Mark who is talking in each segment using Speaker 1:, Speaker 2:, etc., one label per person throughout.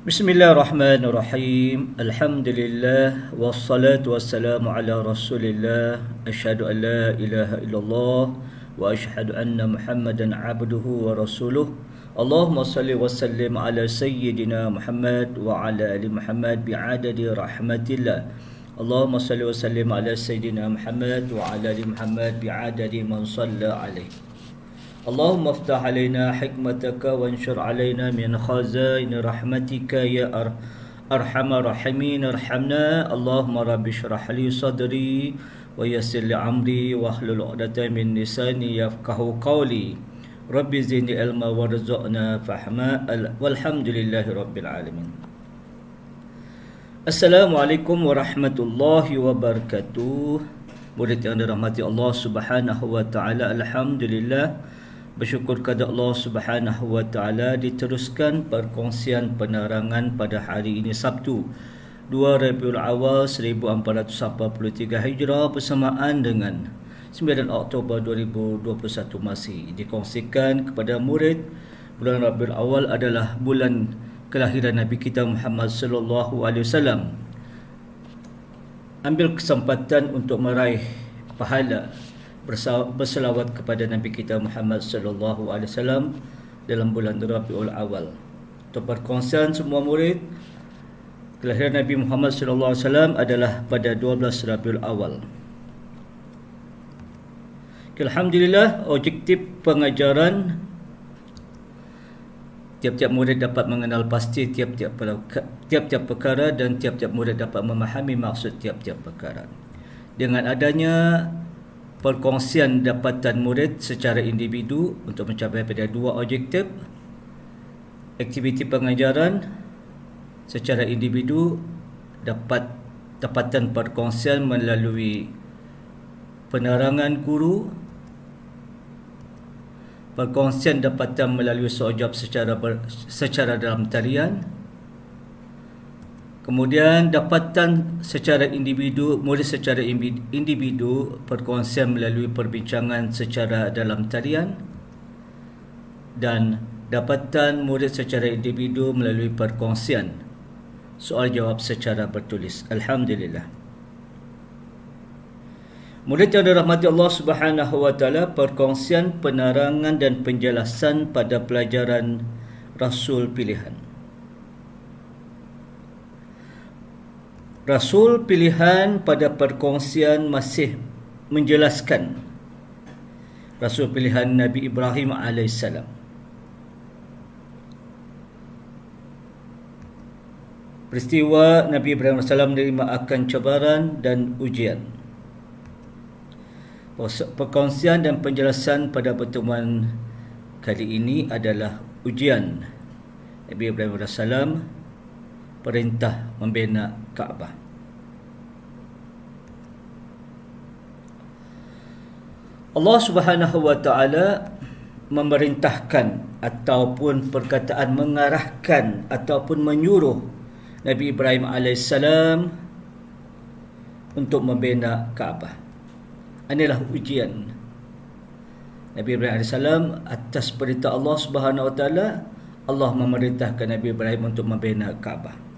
Speaker 1: Bismillahirrahmanirrahim. Alhamdulillah wassalatu wassalamu ala Rasulillah. Asyhadu an la ilaha illallah wa asyhadu anna Muhammadan abduhu wa rasuluh. Allahumma salli wa sallim ala sayyidina Muhammad wa ala ali Muhammad bi'adadi rahmatillah. Allahumma salli wa sallim ala sayyidina Muhammad wa ala ali Muhammad bi'adadi man shalla alaihi. Allahumma aftah alaina hikmataka wa anshur alaina min khazain rahmatika ya arhamar rahimin arhamna. Allahumma rabbi shrah li sadri wa yassir li amri wa hlul 'uqdatam min lisani yafqahu qawli. Rabbi zidni ilma warzuqna fahma. Walhamdulillahi rabbil alamin. Assalamualaikum warahmatullahi wabarakatuh. Murid yang dirahmati Allah Subhanahu wa taala, alhamdulillah, bersyukur kepada Allah Subhanahu wa taala diteruskan perkongsian penerangan pada hari ini Sabtu 2 Rabiul Awal 1443 Hijrah bersamaan dengan 9 Oktober 2021 masih dikongsikan kepada murid. Bulan Rabiul Awal adalah bulan kelahiran Nabi kita Muhammad sallallahu alaihi wasallam. Ambil kesempatan untuk meraih pahala berselawat kepada Nabi kita Muhammad sallallahu alaihi wasallam dalam bulan Rabiul Awal. Untuk perkongsian semua murid, kelahiran Nabi Muhammad sallallahu alaihi wasallam adalah pada 12 Rabiul Awal. Alhamdulillah, objektif pengajaran, tiap-tiap murid dapat mengenal pasti tiap-tiap perkara dan tiap-tiap murid dapat memahami maksud tiap-tiap perkara. Dengan adanya perkongsian dapatan murid secara individu untuk mencapai pada dua objektif, aktiviti pengajaran secara individu dapat dapatan perkongsian melalui penerangan guru, perkongsian dapatan melalui soal jawab secara dalam talian. Kemudian dapatan secara individu, murid secara individu, perkongsian melalui perbincangan secara dalam talian, dan dapatan murid secara individu melalui perkongsian soal jawab secara bertulis. Alhamdulillah. Murid yang dirahmati Allah Subhanahu wa taala, perkongsian penerangan dan penjelasan pada pelajaran Rasul pilihan. Rasul pilihan pada perkongsian masih menjelaskan Rasul pilihan Nabi Ibrahim AS. Peristiwa Nabi Ibrahim AS menerima akan cabaran dan ujian. Perkongsian dan penjelasan pada pertemuan kali ini adalah ujian Nabi Ibrahim AS, perintah membina Kaabah. Allah Subhanahu wa taala memerintahkan ataupun perkataan mengarahkan ataupun menyuruh Nabi Ibrahim alaihissalam untuk membina Kaabah. Inilah ujian Nabi Ibrahim alaihissalam atas perintah Allah Subhanahu wa taala. Allah memerintahkan Nabi Ibrahim untuk membina Kaabah.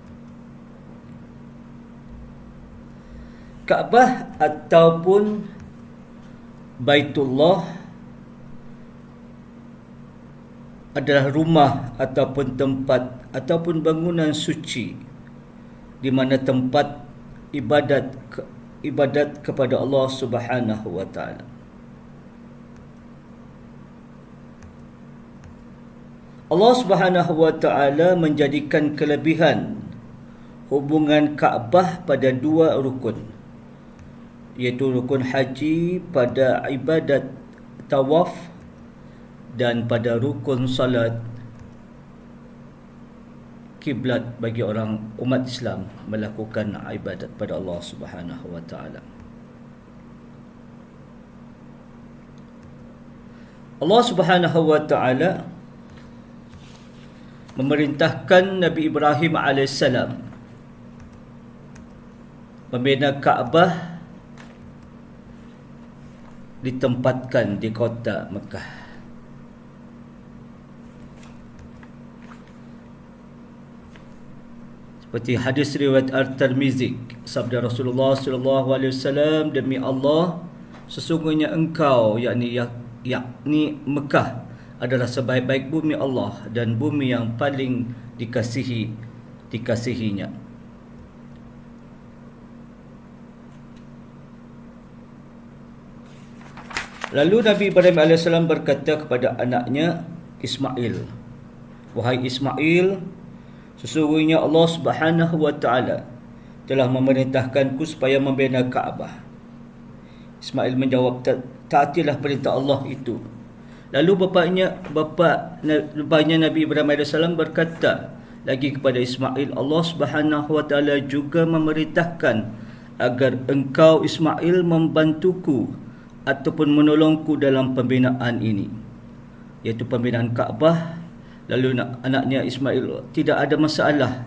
Speaker 1: Kaabah ataupun Baitullah adalah rumah ataupun tempat ataupun bangunan suci di mana tempat ibadat kepada Allah Subhanahu wa taala. Allah Subhanahu wa taala menjadikan kelebihan hubungan Kaabah pada dua rukun, iaitu rukun haji pada ibadat tawaf dan pada rukun salat kiblat bagi orang umat Islam melakukan ibadat pada Allah Subhanahu wa taala. Allah Subhanahu wa taala memerintahkan Nabi Ibrahim AS membina Kaabah ditempatkan di kota Mekah. Seperti hadis riwayat At-Tirmizi, sabda Rasulullah sallallahu alaihi wasallam, demi Allah, sesungguhnya engkau, yakni Mekah, adalah sebaik-baik bumi Allah dan bumi yang paling dikasihinya. Lalu Nabi Ibrahim AS berkata kepada anaknya Ismail, wahai Ismail, sesungguhnya Allah Subhanahu wa taala telah memerintahkanku supaya membina Kaabah. Ismail menjawab, taatilah perintah Allah itu. Lalu bapaknya Nabi Ibrahim AS berkata lagi kepada Ismail, Allah Subhanahu wa taala juga memerintahkan agar engkau Ismail membantuku ataupun menolongku dalam pembinaan ini, iaitu pembinaan Kaabah. Lalu anaknya Ismail, tidak ada masalah,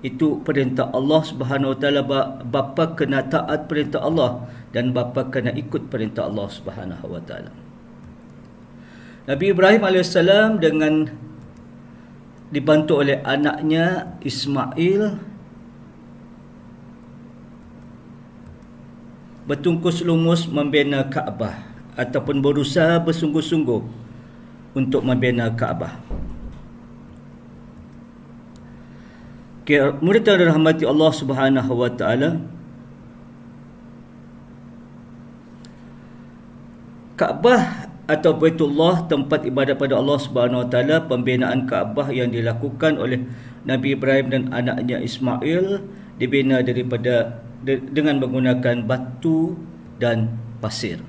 Speaker 1: itu perintah Allah Subhanahu wa taala, bapa kena taat perintah Allah dan bapa kena ikut perintah Allah Subhanahu wa taala. Nabi Ibrahim AS dengan dibantu oleh anaknya Ismail bertungkus lumus membina Kaabah ataupun berusaha bersungguh-sungguh untuk membina Kaabah. Murid yang dirahmati Allah Subhanahu wa taala, Kaabah atau Baitullah, tempat ibadat pada Allah Subhanahu wa taala, pembinaan Kaabah yang dilakukan oleh Nabi Ibrahim dan anaknya Ismail dibina dengan menggunakan batu dan pasir.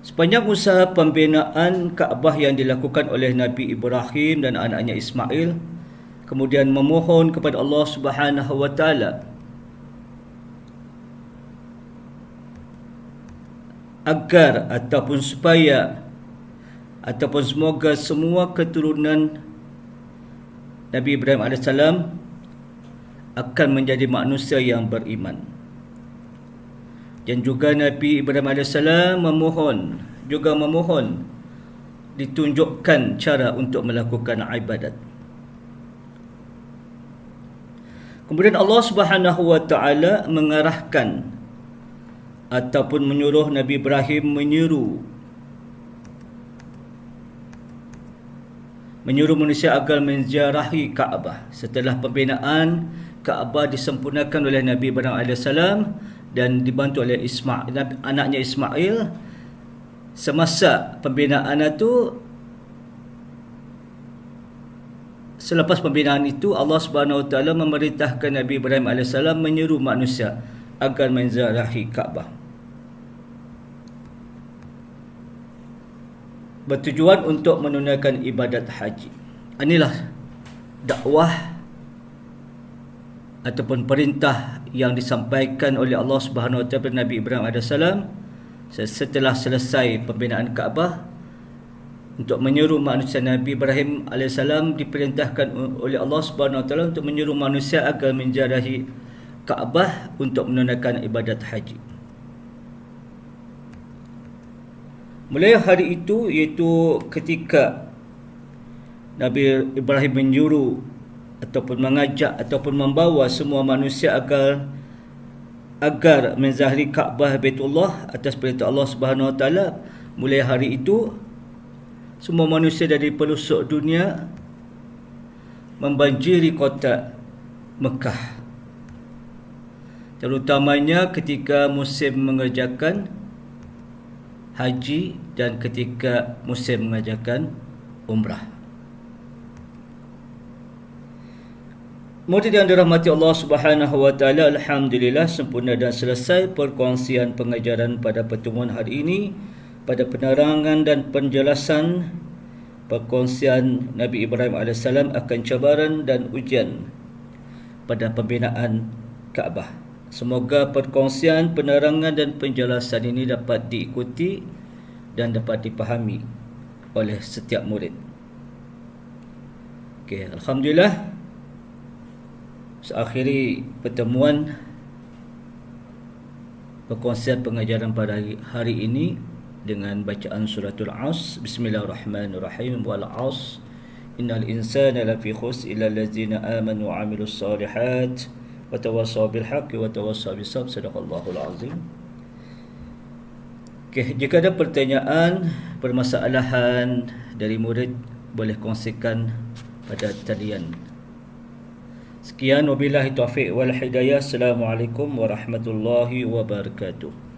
Speaker 1: Sepanjang usaha pembinaan Kaabah yang dilakukan oleh Nabi Ibrahim dan anaknya Ismail, kemudian memohon kepada Allah Subhanahu wa taala agar ataupun supaya ataupun semoga semua keturunan Nabi Ibrahim AS akan menjadi manusia yang beriman. Dan juga Nabi Ibrahim AS memohon ditunjukkan cara untuk melakukan ibadat. Kemudian Allah Subhanahu wa taala mengarahkan ataupun menyuruh Nabi Ibrahim menyuruh manusia agar menziarahi Kaabah. Setelah pembinaan Kaabah disempurnakan oleh Nabi Ibrahim AS dan dibantu oleh anaknya Ismail, semasa pembinaan itu, selepas pembinaan itu, Allah Subhanahu wa taala memerintahkan Nabi Ibrahim AS menyuruh manusia agar menziarahi Kaabah, bertujuan untuk menunaikan ibadat haji. Inilah dakwah ataupun perintah yang disampaikan oleh Allah Subhanahu wa taala kepada Nabi Ibrahim AS setelah selesai pembinaan Kaabah, untuk menyuruh manusia. Nabi Ibrahim AS diperintahkan oleh Allah Subhanahu wa taala untuk menyuruh manusia agar menziarahi Kaabah untuk menunaikan ibadat haji. Mulai hari itu, iaitu ketika Nabi Ibrahim menyuruh ataupun mengajak ataupun membawa semua manusia agar menziarahi Kaabah Baitullah atas perintah Allah Subhanahu wa taala, mulai hari itu semua manusia dari pelosok dunia membanjiri kota Mekah, terutamanya ketika musim mengerjakan haji dan ketika musim mengerjakan umrah. Murid yang dirahmati Allah Subhanahu wa taala, alhamdulillah sempurna dan selesai perkongsian pengajaran pada pertemuan hari ini pada penerangan dan penjelasan perkongsian Nabi Ibrahim AS akan cabaran dan ujian pada pembinaan Kaabah. Semoga perkongsian, penerangan dan penjelasan ini dapat diikuti dan dapat dipahami oleh setiap murid. Okey, alhamdulillah, seakhiri pertemuan perkongsian pengajaran pada hari ini dengan bacaan suratul As. Bismillahirrahmanirrahim. Wal 'asr innal insana lafi khusr illa allazina amanu wa amilus solihat wa tawassaw bil haqqi wa tawassaw bis sabr. Sadaqallahul azim. Okay, jika ada pertanyaan, permasalahan dari murid, boleh kongsikan pada talian. Sekian, wabillahi taufiq wal hidayah. Assalamualaikum warahmatullahi wabarakatuh.